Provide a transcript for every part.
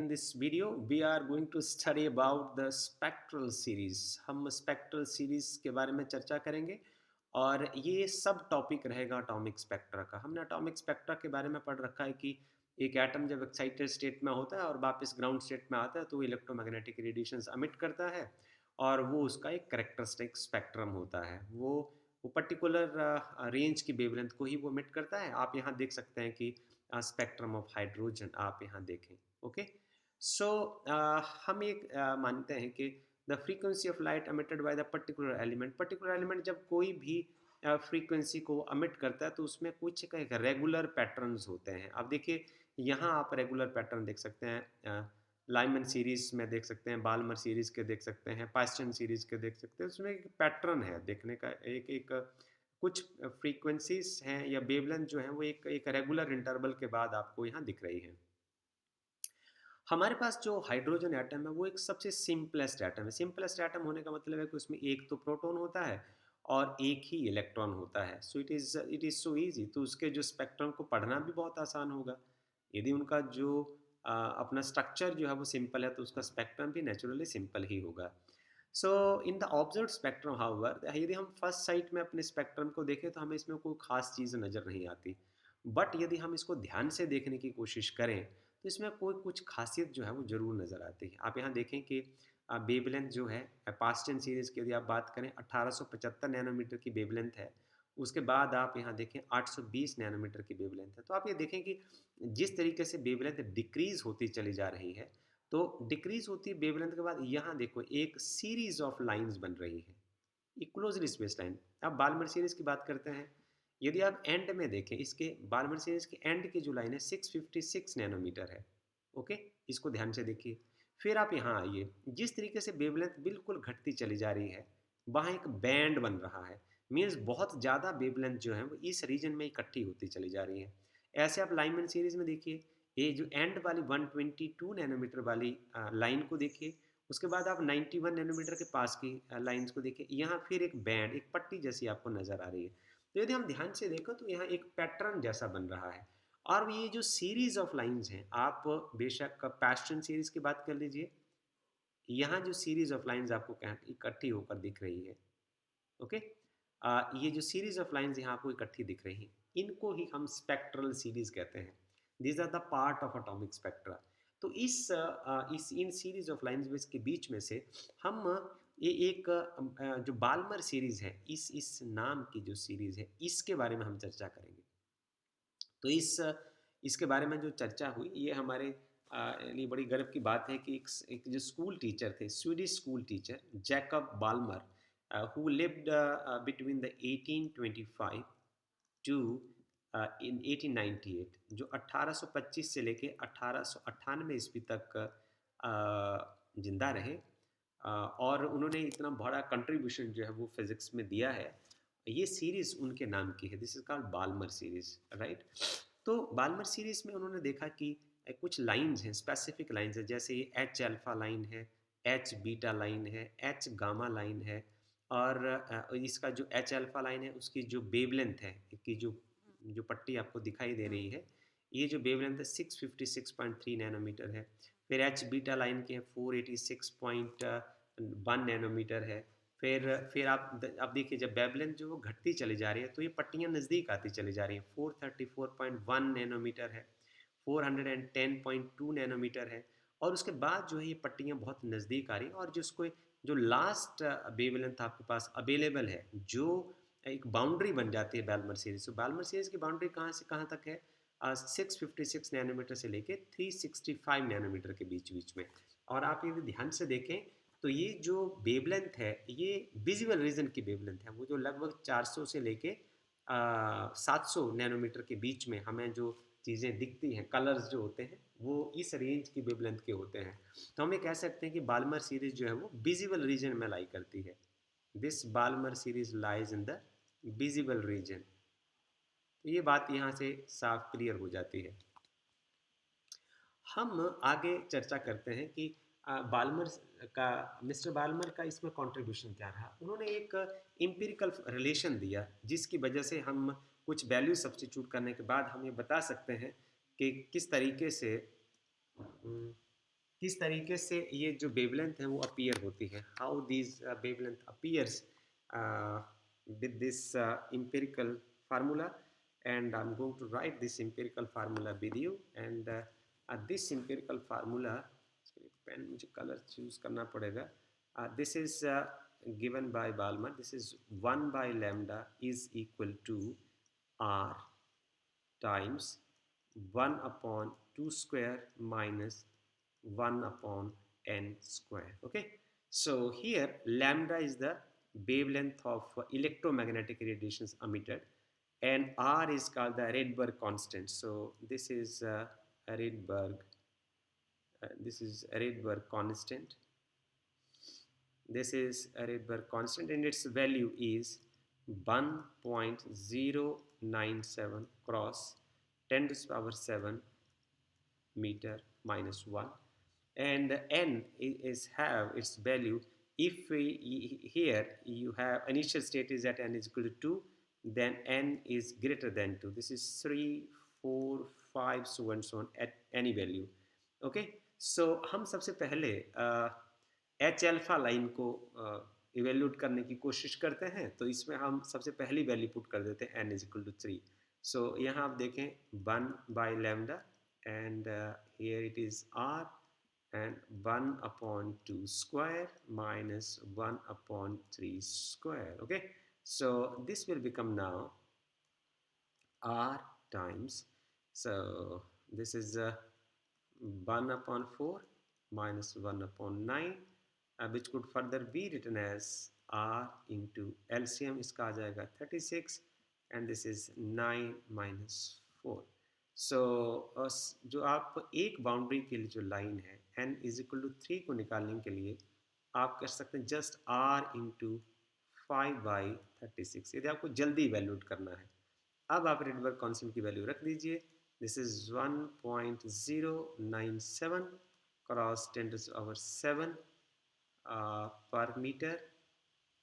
this video we are going to study about the spectral series। हम spectral series के बारे में चर्चा करेंगे और ये सब टॉपिक रहेगा एटॉमिक स्पेक्ट्रा का। हमने एटॉमिक स्पेक्ट्रा के बारे में पढ़ रखा है कि एक एटम जब एक्साइटेड स्टेट में होता है और वापस ग्राउंड स्टेट में आता है तो वो इलेक्ट्रोमैग्नेटिक रेडिएशंस एमिट करता है और वो उसका एक कैरेक्टरिस्टिक स्पेक्ट्रम होता है। वो पर्टिकुलर रेंज की वेवलेंथ को ही वो एमिट करता है। आप यहाँ देख सकते हैं कि स्पेक्ट्रम ऑफ हाइड्रोजन आप यहाँ देखें। ओके, सो हम एक मानते हैं कि the frequency of light emitted by the particular element जब कोई भी फ्रीक्वेंसी को अमिट करता है तो उसमें कुछ एक रेगुलर पैटर्न्स होते हैं। अब देखिए यहाँ आप रेगुलर पैटर्न देख सकते हैं, लाइमन सीरीज में देख सकते हैं, बाल्मर सीरीज के देख सकते हैं, पास्टन सीरीज के देख सकते हैं। उसमें एक पैटर्न है देखने का, एक एक कुछ फ्रीक्वेंसीज हैं या वेवलेंथ जो है वो एक एक रेगुलर इंटरवल के बाद आपको यहाँ दिख रही है। हमारे पास जो हाइड्रोजन एटम है वो एक सबसे सिंपलेस्ट एटम है। सिंपलेस्ट एटम होने का मतलब है कि उसमें एक तो प्रोटॉन होता है और एक ही इलेक्ट्रॉन होता है। So it is so easy, तो उसके जो स्पेक्ट्रम को पढ़ना भी बहुत आसान होगा। यदि उनका जो अपना स्ट्रक्चर जो है वो सिंपल है तो उसका स्पेक्ट्रम भी नेचुरली सिंपल ही होगा। So in the observe spectrum however, यदि हम फर्स्ट साइट में अपने स्पेक्ट्रम को देखें तो हमें इसमें कोई खास चीज़ नज़र नहीं आती। बट यदि हम इसको ध्यान से देखने की कोशिश करें तो इसमें कोई कुछ खासियत जो है वो ज़रूर नज़र आती है। आप यहाँ देखें कि वेवलेंथ जो है पास्टन सीरीज़ की यदि आप बात करें 1875 नैनोमीटर की वेवलेंथ है। उसके बाद आप यहाँ देखें 820 नैनोमीटर की वेवलेंथ है। तो आप ये देखें कि जिस तरीके से वेवलेंथ डिक्रीज़ होती चली जा रही है, तो डिक्रीज़ होती वेवलेंथ के बाद यहाँ देखो एक सीरीज़ ऑफ लाइंस बन रही है, एक क्लोजली स्पेस लाइन। अब बाल्मर सीरीज़ की बात करते हैं। यदि आप एंड में देखें, इसके बाल्मर सीरीज़ के एंड की जो लाइन है 656 नैनोमीटर है। ओके, इसको ध्यान से देखिए। फिर आप यहाँ आइए, जिस तरीके से वेवलेंथ बिल्कुल घटती चली जा रही है वहाँ एक बैंड बन रहा है। मीन्स बहुत ज़्यादा वेवलेंथ जो है वो इस रीजन में इकट्ठी होती चली जा रही है। ऐसे आप लाइमन सीरीज़ में देखिए, ये जो एंड वाली 122 नैनोमीटर वाली लाइन को देखिए। उसके बाद आप 91 नैनोमीटर के पास की लाइंस को देखिए। यहाँ फिर एक बैंड, एक पट्टी जैसी आपको नज़र आ रही है। तो यदि हम ध्यान से देखें तो यहाँ एक पैटर्न जैसा बन रहा है। और ये जो सीरीज ऑफ लाइंस हैं, आप बेशक पैस्टन सीरीज की बात कर लीजिए, यहाँ जो सीरीज ऑफ लाइंस आपको इकट्ठी होकर दिख रही है। ओके, ये जो सीरीज ऑफ लाइंस यहाँ आपको इकट्ठी दिख रही हैं, इनको ही हम स्पेक्ट्रल सीरीज कहते हैं। These are the part of atomic spectra. तो इस इन सीरीज ऑफ लाइंस के बीच में से हम ये एक जो बाल्मर सीरीज है, इस नाम की जो सीरीज है इसके बारे में हम चर्चा करेंगे। तो इसके बारे में जो चर्चा हुई, ये हमारे लिए बड़ी गर्व की बात है कि एक जो स्कूल टीचर थे, Swedish school teacher Jakob Balmer, who lived between the 1825 to in 1898, जो 1825 से लेके 1898 ईस्वी तक जिंदा रहे। और उन्होंने इतना बड़ा कंट्रीब्यूशन जो है वो फिजिक्स में दिया है। ये सीरीज उनके नाम की है, this is called Balmer series, right. तो बाल्मर सीरीज में उन्होंने देखा कि कुछ लाइंस हैं, स्पेसिफिक लाइंस हैं, जैसे ये एच अल्फा लाइन है, एच बीटा लाइन है, एच गामा लाइन है। और इसका जो एच अल्फा लाइन है उसकी जो वेवलेंथ है, की जो जो पट्टी आपको दिखाई दे रही है, ये जो वेवलेंथ है 656.3 नैनोमीटर है। फिर एच बीटा लाइन की है 486.1 नैनोमीटर है। फिर आप देखिए जब वेवलेंथ जो वो घटती चली जा रही है तो ये पट्टियाँ नज़दीक आती चली जा रही हैं। 434.1 नैनोमीटर है, 410.2 नैनोमीटर है। और उसके बाद जो है ये पट्टियाँ बहुत नज़दीक आ रही हैं और जिसको जो लास्ट वेवलेंथ आपके पास अवेलेबल है, जो एक बाउंड्री बन जाती है बाल्मर सीरीज। तो बाल्मर सीरीज की बाउंड्री कहाँ से कहाँ तक है? 656 नैनोमीटर से लेके 365 नैनोमीटर के बीच बीच में। और आप यदि ध्यान से देखें तो ये जो वेवलेंथ है ये विजुअल रीजन की वेवलेंथ है, वो जो लगभग 400 से लेके 700 नैनोमीटर के बीच में हमें जो चीज़ें दिखती हैं, कलर्स जो होते हैं वो इस रेंज की वेवलेंथ के होते हैं। तो हम ये कह सकते हैं कि बाल्मर सीरीज जो है वो विजिबल रीजन में लाई करती है। This Balmer series lies in the visible region. तो ये बात यहाँ से साफ क्लियर हो जाती है। हम आगे चर्चा करते हैं कि बाल्मर का मिस्टर बाल्मर का इसमें कंट्रीब्यूशन क्या रहा। उन्होंने एक एम्पिरिकल रिलेशन दिया जिसकी वजह से हम कुछ वैल्यू सब्स्टिट्यूट करने के बाद हम ये बता सकते हैं कि किस तरीके से किस तरीके से ये जो वेवलेंथ है वो अपीयर होती है, how this wavelength appears with this empirical formula, and I'm going to write this empirical formula with you. And this empirical formula, pen मुझे कलर चूज करना पड़ेगा. This is given by Balmer. This is 1 by lambda is equal to r times 1 upon 2 square minus 1 upon n square. Okay, so here lambda is the wavelength of electromagnetic radiations emitted, and r is called the Rydberg constant. So a Rydberg this is a Rydberg constant. This is a Rydberg constant, and its value is 1.097 cross 10 to the power 7 meter minus 1, and n is have its value. If we here you have initial state is at n is equal to 2, then n is greater than 2. This is 3, 4, 5, so and so on at any value. Okay, so हम सबसे पहले H alpha line को evaluate करने की कोशिश करते हैं. तो इसमें हम सबसे पहली वैल्यू पुट कर देते हैं n इज इक्वल टू 3. सो यहाँ आप देखें 1 by lambda, and here it is r, and 1 upon 2 square minus 1 upon 3 square. Okay, so this will become now r times, so this is 1 upon 4 minus 1 upon 9, which could further be written as r into LCM. इसका आ जाएगा 36, and this is 9 minus 4. So जो आप एक boundary के लिए जो line है n is equal to 3 को निकालने के लिए आप कर सकते हैं जस्ट r इंटू 5/36, यदि आपको जल्दी इवेल्यूट करना है. अब आप रिडबर्ग कांस्टेंट की वैल्यू रख दीजिए. This is 1.097 cross 10 to the power 7 पर मीटर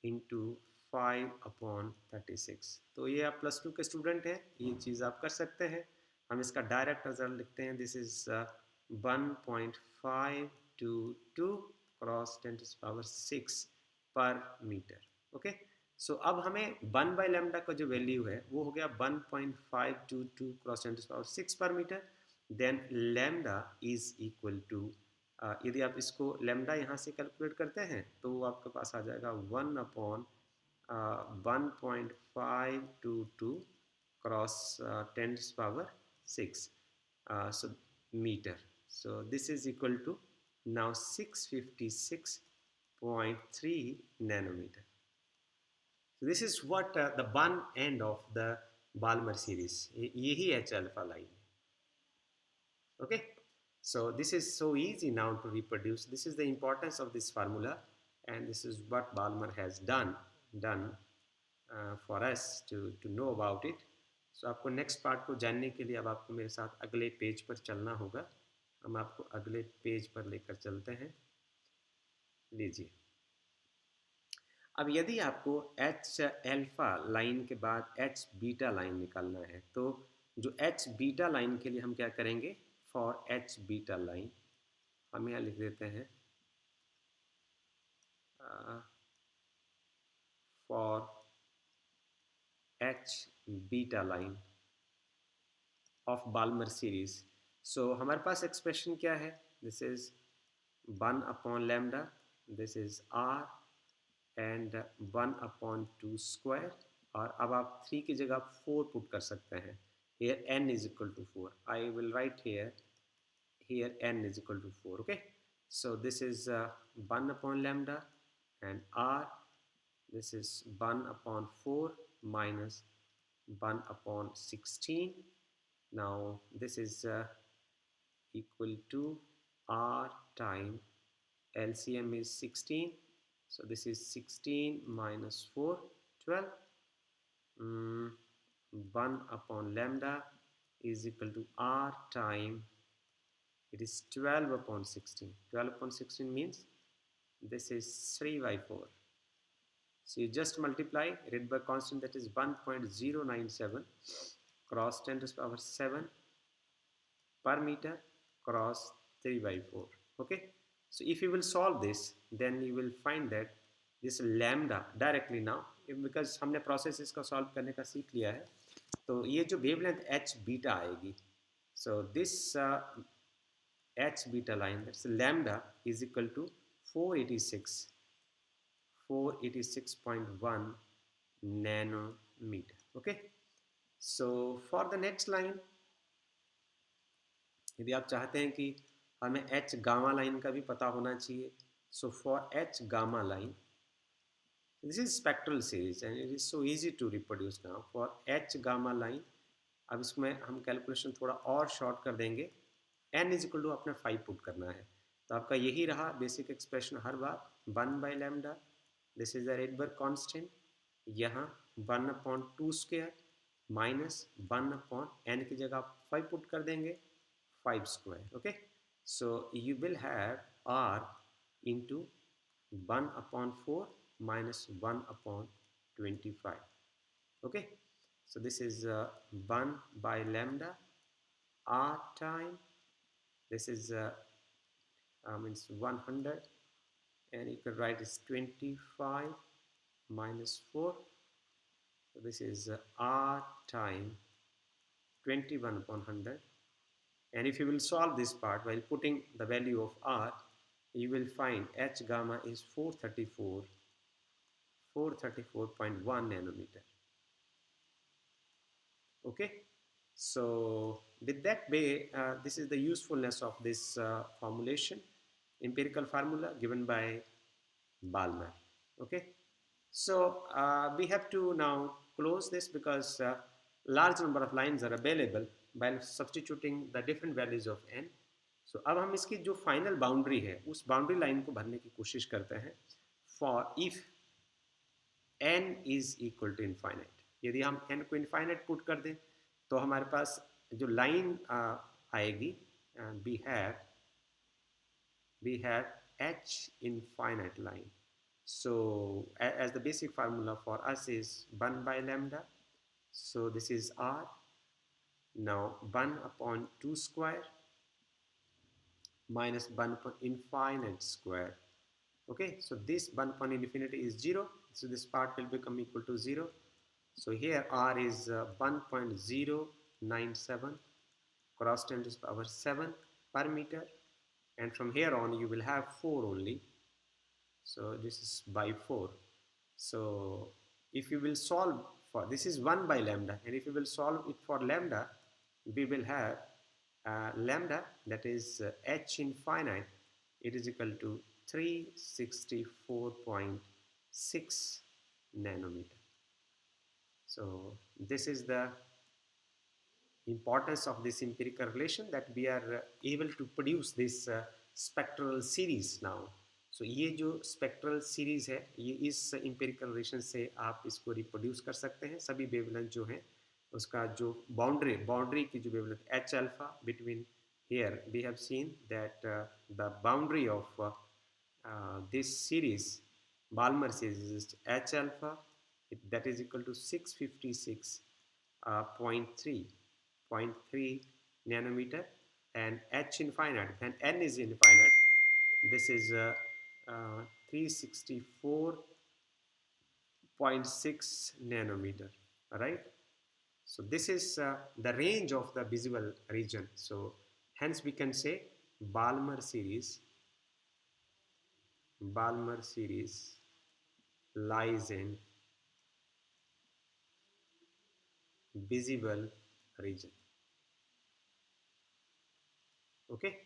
इंटू 5/36. तो ये आप +2 के स्टूडेंट हैं, ये चीज़ आप कर सकते हैं. हम इसका डायरेक्ट रिजल्ट लिखते हैं. This is 1.522 cross 10 to the power 6 पर मीटर. ओके, सो अब हमें 1 बाई लैम्डा का जो वैल्यू है वो हो गया 1.522 क्रॉस 10 to the power 6 पर metre. Then lambda is equal to, यदि आप इसको लैम्डा यहाँ से कैलकुलेट करते हैं तो आपके पास आ जाएगा 1 upon 1.522 cross 10 to the power 6 so meter. So this is equal to now 656.3 nanometer. So this is what the one end of the Balmer series. यही H alpha line. Okay, so this is so easy now to reproduce. This is the importance of this formula, and this is what Balmer has done for us to know about it. So आपको next part को जानने के लिए अब आपको मेरे साथ अगले पेज पर चलना होगा. हम आपको अगले पेज पर लेकर चलते हैं. लीजिए, अब यदि आपको H एल्फा लाइन के बाद H बीटा लाइन निकालना है, तो जो H बीटा लाइन के लिए हम क्या करेंगे, फॉर H बीटा लाइन हम यहाँ लिख देते हैं for H beta line of Balmer series. So हमारे पास एक्सप्रेशन क्या है, this is 1 upon lambda, this is r, and 1 upon 2 square, और अब आप 3 की जगह 4 पुट कर सकते हैं. here n is equal to 4. I will write here n is equal to 4. Okay, so this is 1 upon lambda, and r, this is 1 upon 4 minus 1 upon 16. Now this is equal to r time LCM is 16. So this is 16 minus 4, 12. 1 upon lambda is equal to r time, it is 12 upon 16. 12 upon 16 means this is 3/4. So you just multiply Rydberg constant, that is 1.097 cross 10 to the power 7 per meter cross 3/4. Okay, so if you will solve this, then you will find that this lambda directly now, because हमने process इसका solve करने का सीख लिया है, तो ये जो wavelength h beta आएगी, so this h beta line, that's lambda is equal to 486.1 nanometer. Okay, so for the next line, यदि आप चाहते हैं कि हमें एच गामा लाइन का भी पता होना चाहिए, so for H gamma line, this is spectral series and it is so easy to reproduce now for H gamma line. अब इसमें हम कैलकुलेशन थोड़ा और शॉर्ट कर देंगे, एन इज इक्वल टू अपने 5 पुट करना है, तो आपका यही रहा बेसिक एक्सप्रेशन हर बार, 1/λ, this is the Rydberg constant, यहाँ 1/2² माइनस 1/n की जगह आप 5 पुट कर देंगे, 5 square. Okay, so you will have r into 1/4 minus 1/25. Okay, so this is 1/λ r time, this is means 100, and you can write is 25 minus 4, so this is r time 21/100. And if you will solve this part while putting the value of r, you will find h gamma is 434.1 nanometer. Okay, so with that way, this is the usefulness of this formulation, empirical formula given by Balmer. Okay, so we have to now close this because large number of lines are available by substituting the different values of n. So अब हम इसकी जो final boundary है उस boundary line को भरने की कोशिश करते हैं for if n is equal to infinite. यदि हम n को इनफाइनाइट पुट कर दें तो हमारे पास जो लाइन आएगी, we have h infinite line. So as the basic formula for us is 1/λ, so this is r, now 1/2 square minus 1/infinite square. Okay, so this 1/infinity is 0, so this part will become equal to 0. So here r is 1.097 cross 10 to the power 7 per meter, and from here on you will have 4 only, so this is by 4. So if you will solve for this is 1/λ, and if you will solve it for lambda, we will have lambda, that is h infinite, it is equal to 364.6 nanometer. So this is the importance of this empirical relation, that we are able to produce this spectral series now. So ये जो spectral series है, ये इस empirical relation से आप इसको reproduce कर सकते हैं. सभी wavelength जो हैं उसका जो boundary की जो wavelength h alpha, between here we have seen that the boundary of this series, Balmer series, is h alpha, that is equal to 656.3 nanometer, and h infinite, when n is infinite, this is 364.6 nanometer. Right, so this is the range of the visible region. So hence we can say Balmer series lies in visible region. Okay,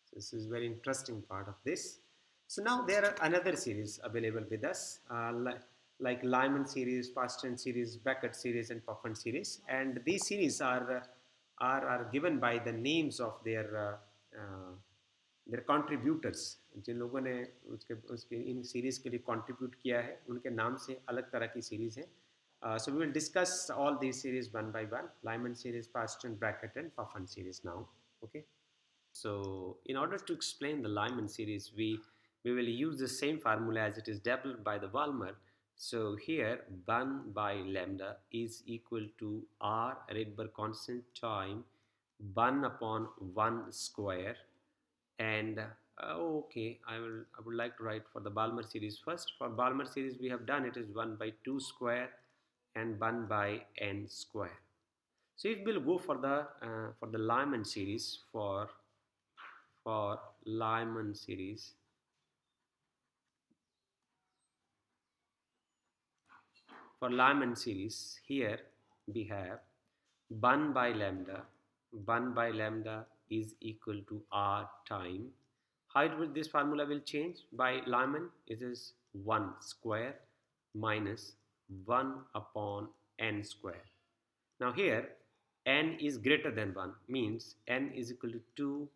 so this is very interesting part of this. So now there are another series available with us, like Lyman series, Paschen series, Beckett series, and Puffin series, and these series are given by the names of their contributors. जिन लोगों ने उसके in series के लिए contribute किया है उनके नाम से अलग तरह की सीरीज है. So we will discuss all these series one by one: Lyman series, Paschen, Beckett, and Puffin series now. Okay. So in order to explain the Lyman series, we will use the same formula as it is developed by the Balmer. So here 1/λ is equal to r Rydberg constant time 1/1 square, and Okay, I would like to write for the Balmer series first. For Balmer series, we have done it is 1 by 2 square and 1 by n square. So if we'll go for the Lyman series, for Lyman series, for Lyman series, here we have 1 by lambda. 1 by lambda is equal to r time. How it will, this formula will change by Lyman? It is 1 square minus 1 upon n square. Now here n is greater than 1, means n is equal to 2,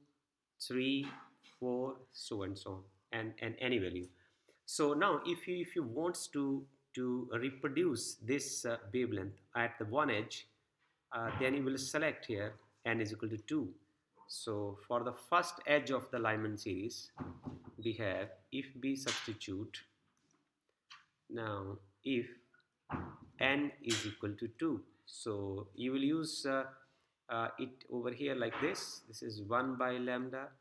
3, 4, so and so on, and any value. So now if you wants to reproduce this wavelength at the one edge, then you will select here n is equal to 2. So for the first edge of the Lyman series, we have, if we substitute now, if n is equal to 2, so you will use it over here like this is 1 by lambda,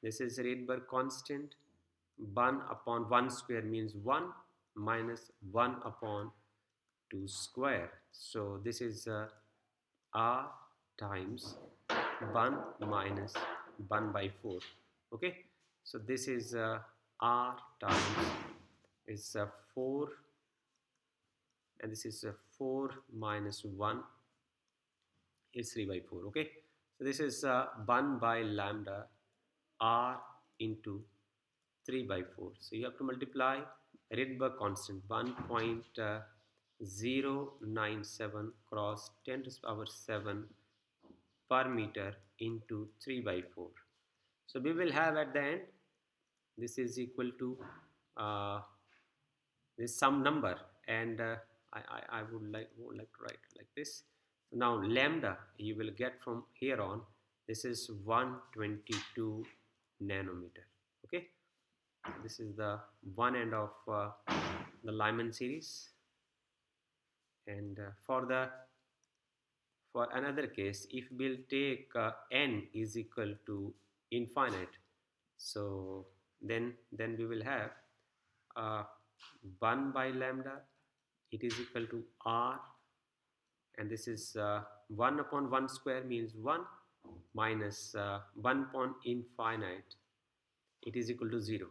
this is Rydberg constant, 1 upon 1 square means 1 minus 1 upon 2 square. So this is r times 1 minus 1 by 4. Okay, so this is r times is 4, and this is 4 minus 1 is 3 by 4. Okay, so this is 1 by lambda r into 3 by 4. So you have to multiply Rydberg constant 1.097 cross 10 to the power 7 per meter into 3 by 4. So we will have at the end, this is equal to uh, this some number, and I would like to write like this. So now lambda you will get from here on, this is 122 nanometer. Okay, this is the one end of the Lyman series, and for another case, if we'll take n is equal to infinite, so then we will have uh, 1 by lambda, it is equal to r, and this is 1 upon 1 square means 1 minus 1 upon infinite, it is equal to 0.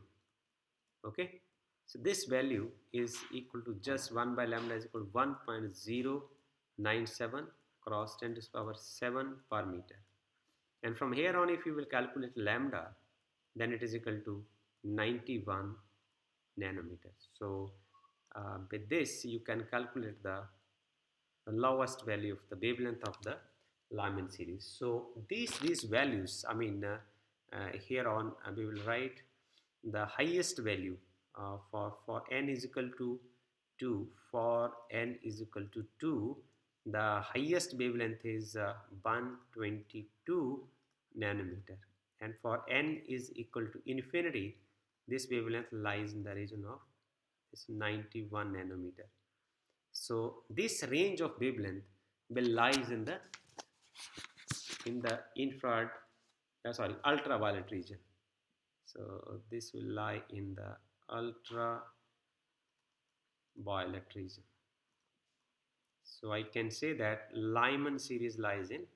Okay, so this value is equal to just 1 by lambda is equal to 1.097 cross 10 to the power 7 per meter. And from here on, if you will calculate lambda, then it is equal to 91 nanometers. So with this, you can calculate the lowest value of the wavelength of the Lyman series. So these values, I mean, here on we will write the highest value for n is equal to 2. For n is equal to 2, the highest wavelength is 122 nanometer, and for n is equal to infinity, this wavelength lies in the region of 91 nanometer. So this range of wavelength will lies in the infrared, ultraviolet region. So this will lie in the ultraviolet region. So I can say that Lyman series lies in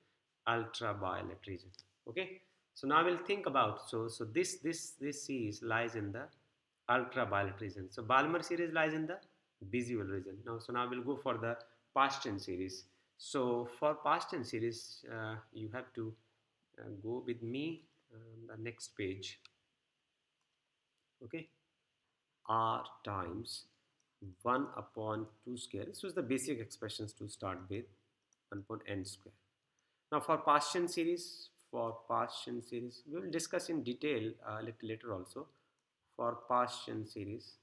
ultraviolet region. Okay. So now we'll think about, so this series lies in the ultraviolet region. So Balmer series lies in the visual region. Now we'll go for the Paschen series. So for Paschen series, you have to go with me on the next page. Okay, r times 1 upon 2 square. This was the basic expressions to start with, 1 upon n square. Now for Paschen series, we will discuss in detail a little later also. For Paschen series,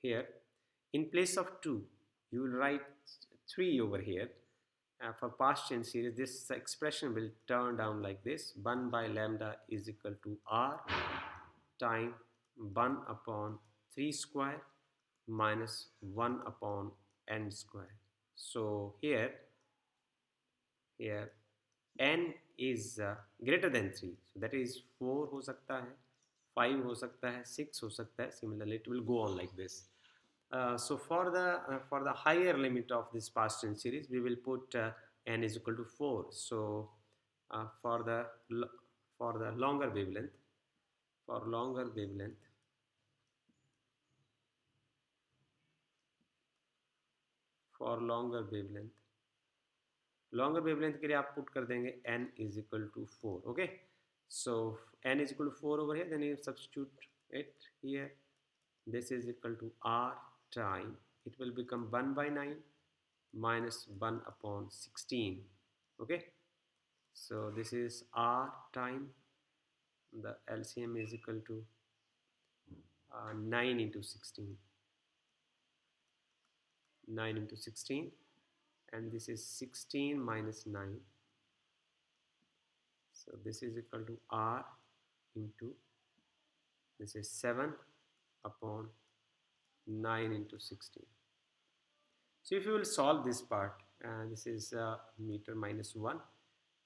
here in place of 2, you will write 3 over here. For Paschen series, this expression will turn down like this: 1 by lambda is equal to r time 1 upon 3 square minus 1 upon n square. So here n is greater than 3, so that is 4 हो सकता है, 5 हो सकता है, 6 हो सकता है. Similarly it will go on like this. So for the higher limit of this Paschen series, we will put n is equal to 4. So uh, for the for the longer wavelength, for longer wavelength, for longer wavelength, longer wavelength के लिए आप put कर देंगे n is equal to 4. Okay, so n is equal to 4 over here, then you substitute it here. This is equal to r time, it will become 1 by 9 minus 1 upon 16. Okay, so this is r time, the LCM is equal to 9 into 16, 9 into 16, and this is 16 minus 9. So this is equal to r into, this is 7 upon 9 into 16. So if you will solve this part, this is meter minus 1,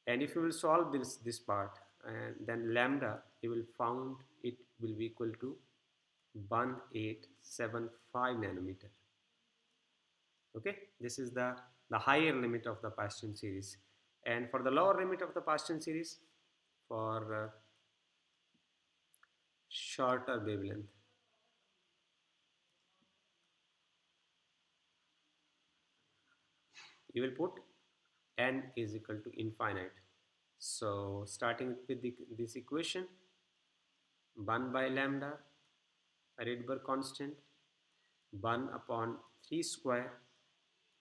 and if you will solve this part, and then lambda, you will found it will be equal to 1875 nanometer. Okay, this is the higher limit of the Paschen series. And for the lower limit of the Paschen series, for shorter wavelength, you will put n is equal to infinite. So starting with this equation, 1 by lambda, Rydberg constant, 1 upon 3 square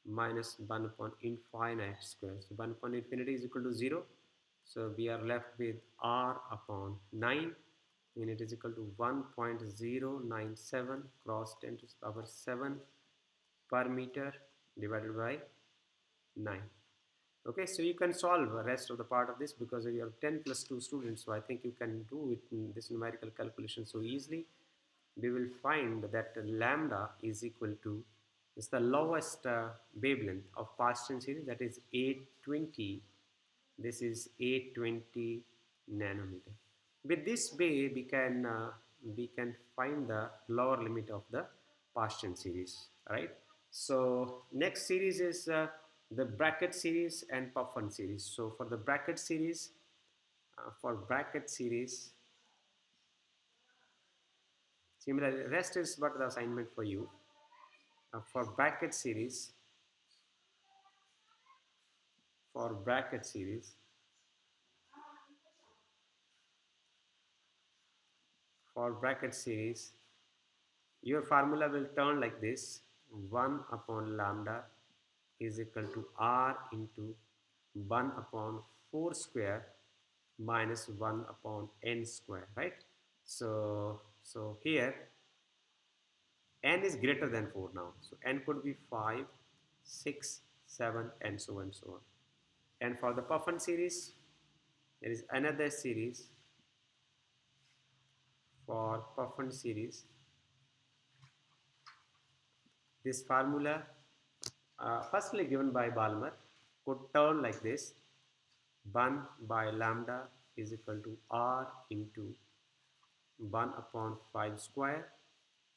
minus 1 upon infinite square. So 1 upon infinity is equal to 0. So we are left with r upon 9, and it is equal to 1.097 cross 10 to the power 7 per meter divided by 9. Okay, so you can solve the rest of the part of this because you have 10 plus 2 students, so I think you can do it in this numerical calculation so easily. We will find that lambda is equal to, is the lowest wavelength of Paschen series, that is 820. This is 820 nanometer. With this way, we can find the lower limit of the Paschen series, right? So next series is the bracket series and Puffin series. So for the bracket series, similarly, rest is what the assignment for you. For bracket series, for bracket series, for bracket series, your formula will turn like this: 1 upon lambda is equal to r into 1 upon 4 square minus 1 upon n square, right? So here n is greater than 4 now. So n could be 5, 6, 7, and so on and so on. And for the Puffin series, there is another series. For Puffin series, this formula, firstly given by Balmer, could turn like this: 1 by lambda is equal to r into 1 upon 5 square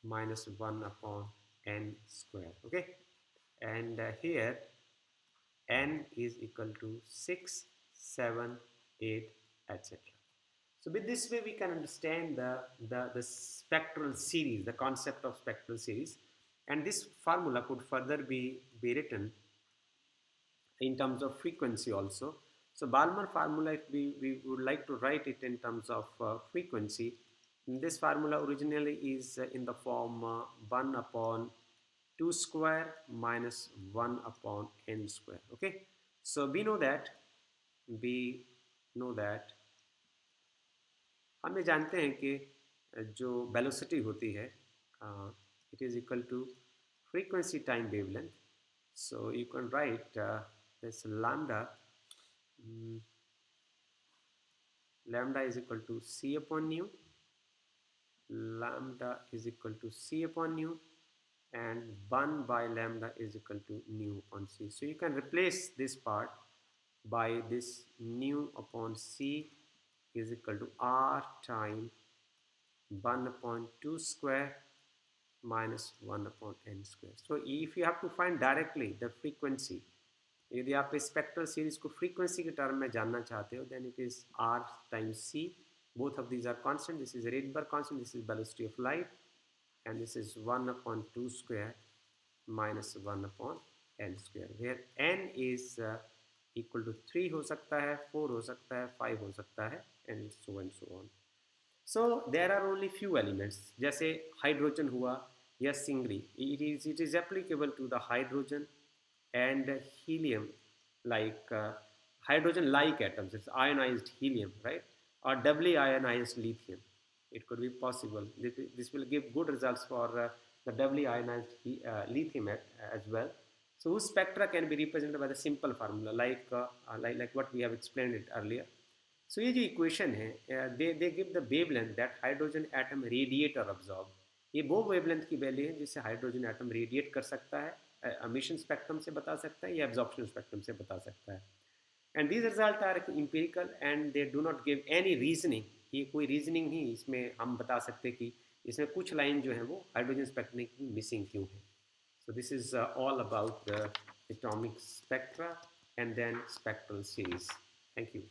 minus 1 upon n square. Okay, and here n is equal to 6, 7, 8, etc. So with this way we can understand the spectral series, the concept of spectral series, and this formula could further be written in terms of frequency also. So Balmer formula, if we would like to write it in terms of frequency, this formula originally is in the form 1 upon 2 square minus 1 upon n square. Okay, so we know that हम ये जानते हैं कि जो velocity होती है it is equal to frequency time wavelength. So you can write this lambda is equal to c upon nu lambda is equal to c upon nu, and 1 by lambda is equal to nu upon c. So you can replace this part by this nu upon c is equal to r time 1 upon 2 square minus 1 upon n square. So if you have to find directly the frequency, यदि आप इस spectral series को frequency के term में जानना चाहते हो, then it is r times c. Both of these are constant. This is Rydberg constant, this is velocity of light, and this is 1 upon 2 square minus 1 upon n square, where n is equal to 3 हो सकता है, 4 हो सकता है, 5 हो सकता है, and so on. So there are only few elements, जैसे हाइड्रोजन हुआ या सिंगरी, it is applicable to the hydrogen and helium, like hydrogen like atoms, it's ionized helium, right, or doubly ionized lithium. It could be possible. This will give good results for the doubly ionized lithium as well. So whose spectra can be represented by the simple formula, like what we have explained it earlier. So ये जो equation है, they give the wavelength that hydrogen atom radiate और absorb. ये वो wavelength की value है जिससे hydrogen atom radiate कर सकता है, एमिशन स्पेक्ट्रम से बता सकता है या एब्जॉर्प्शन स्पेक्ट्रम से बता सकता है. And these result are empirical and they do not give any reasoning. ये कोई रीजनिंग नहीं इसमें हम बता सकते कि इसमें कुछ लाइन जो है वो हाइड्रोजन स्पेक्ट्रम की मिसिंग क्यों है. So this is all about the atomic spectra and then spectral series. Thank you.